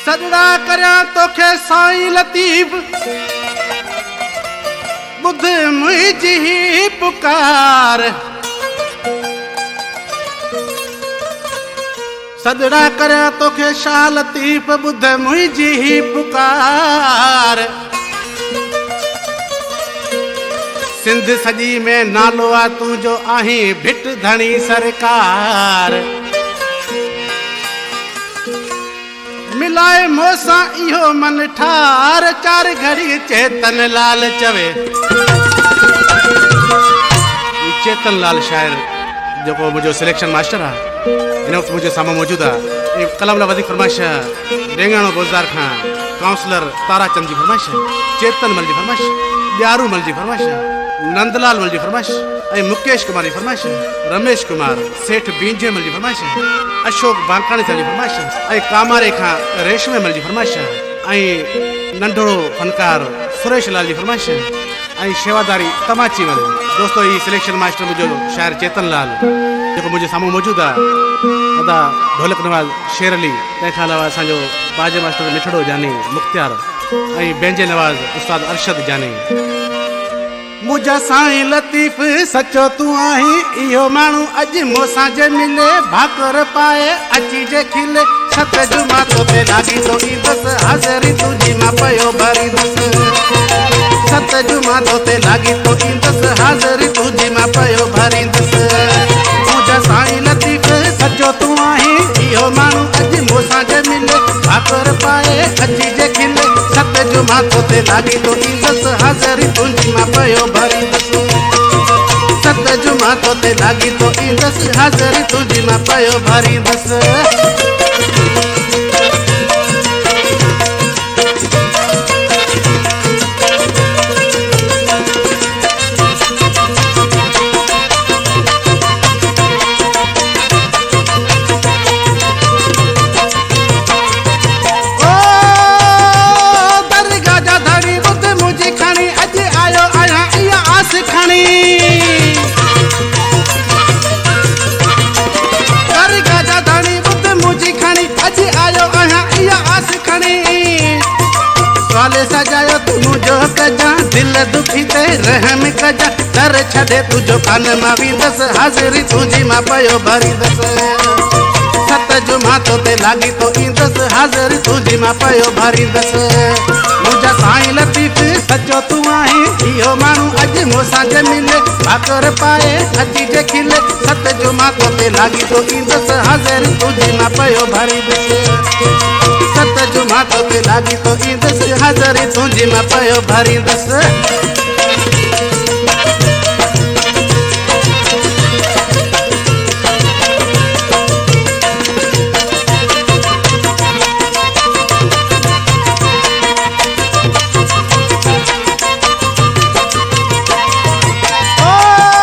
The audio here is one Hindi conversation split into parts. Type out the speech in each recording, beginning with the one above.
सजड़ा करया तोखे साईं लतीफ बुध मुझी ही पुकार सजड़ा करया तोखे शाह लतीफ बुध मुझी ही पुकार सिंध सजी में नालो आ तू जो आहीं भिट धनी सरकार मिलाए मोसा इहो मन ठार चार घड़ी चेतन लाल चवे चेतन लाल शायर जो मुझे सिलेक्शन मास्टर है इन वक्त मुझे सामने मौजूद है कलम लवधी फरमाइश डेंगाणो बोजदार खां काउंसलर ताराचंद जी फरमाइश चेतन मल जी फरमाइश ॾियारू मल जी फरमाइश नंदलाल मल जी फरमाइश मुकेश कुमार जी फरमाइश रमेश कुमार सेठ बींजे मल जी फरमाइश अशोक बारकानी जी फरमाइश कामारे खां रेशमे मल जी फरमाइश नंढो फनकार सुरेश लाल जी फरमाइश शेवादारी तमाची मल दोस्तों ये सिलेक्शन मास्टर मुझे शायर चेतन लाल जो मुझे सामू मौजूद है अदा ढोलक नवाज शेर अली तंहिंखां अलावा असांजो बाजे मास्टर मिठड़ो जानी मुख्तियार बेंजे नवाज उस्ताद अरशद जानी मुझा साईं लतीफ सचो तू आही इहो माण्हू अॼु मूंसां जे मिले भाकुर पाए अची जे खिले सत जुमा तो ते लागी तो ईंदसि हाज़िरी तुंहिंजी मां पयो भरींदसि सत जुमा तो ते लागी तो ईंदसि हाज़िरी तुंहिंजी मां पयो भरींदसि मुझा साईं लतीफ सचो तू आही इहो माण्हू अॼु मूंसां जे मिले भाकुर पाए अची जे खिले सत जुमा तो ते लागी तो ईंदसि हाज़िरी तुंहिंजी मां पयो भरींदसि सत जुमा तो ते लागी तो ईंदसि हाज़िरी तुंहिंजी मां पयो भरींदसि सजायो तू मुझो कजा दिल दुखी ते रहम कजा दर छदे तुझो कान मां वींदसि हाज़िरी तुंहिंजी मां पयो भरींदसि सत जुमा तो ते लागी तो ईंदसि हाज़िरी तुंहिंजी मां पयो भरींदसि मुझा साईं लतीफ सचो तू आहीं इहो माण्हू अॼु मूंसां जे मिले भाकुर पाए अची जे खिले सत जुमा तो ते लागी तो ईंदसि हाज़िरी तुंहिंजी मां पयो भरींदसि सत जुमा तो ते लागी तो ईंदसि हाज़िरी तुंहिंजी मां पयो भरींदसि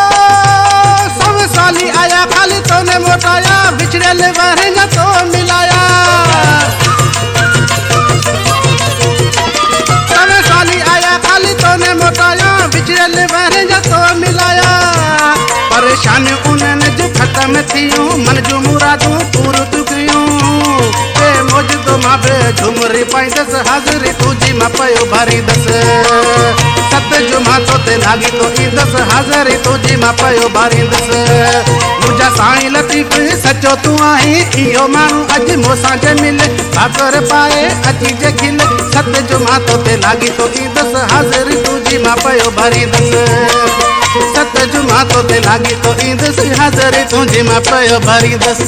सब साली आया खाली तोने मोटाया बिछड़ेल वारेंगा तो मिलाया बिछड़े वारेंगा तो मिलाया परेशानी उन्हें जो खत्म थियूं मन जो मुरादूं पूर तुकियूं बे मौज तो मां बे झुमरी पाईंदसि हाज़िरी तुंहिंजी मां पयो भरींदसि सत जुमा तो ते लागी तो ईंदसि हाज़िरी तुंहिंजी मां पयो भरींदसि मुझा साईं लतीफ सचो तू आहीं इहो माण्हू अॼु मूंसां जे मिले भाकुर पाए अची जे खिले सत जुमा तो ते लागी तो ईंदसि हाज़िरी तुंहिंजी मां पयो भरींदसि सत जुमा तो ते लागी तो ईंदसि हाज़िरी तुंहिंजी मां पयो भरींदसि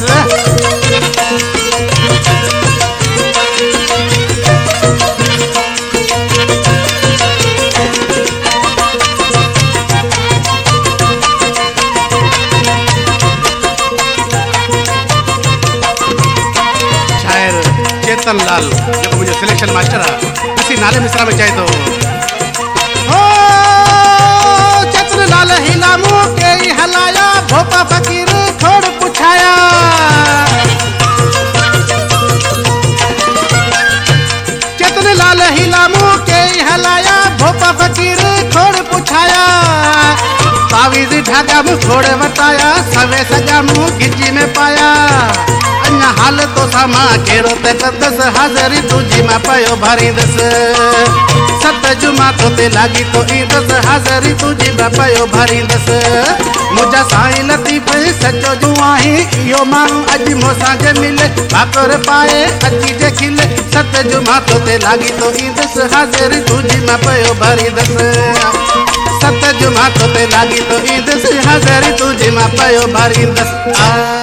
चेतन लाल जो मुझे सिलेक्शन मास्टर है इसी नाले मिश्रा में चाहे तो चेतन लाल हिला मुँह के हलाया भोपा फकीर थोड़ पुछाया चेतन लाल हिला मुँह के हलाया भोपा फकीर जी ढाका मु छोड़े बताया सवे सजा मु गिची में पाया अन्य हाल तो सामा केरो ते कदस हाजरी तुझी मा पायो भारी दस सत जुमा तो ते लागी तो ई दस हाजरी तुझी मा पायो भारी दस मुझा साईं लतीफ सचो जुआही यो मानू अज मोसा जे मिले भाकर पाए अची जे खिले सत जुमा तो ते लागी तो ई दस हाजरी तुझी मा पायो भारी दस सत जुमा तो ते लागी तो ई दस हाजरी तुझी मा पायो भारी दस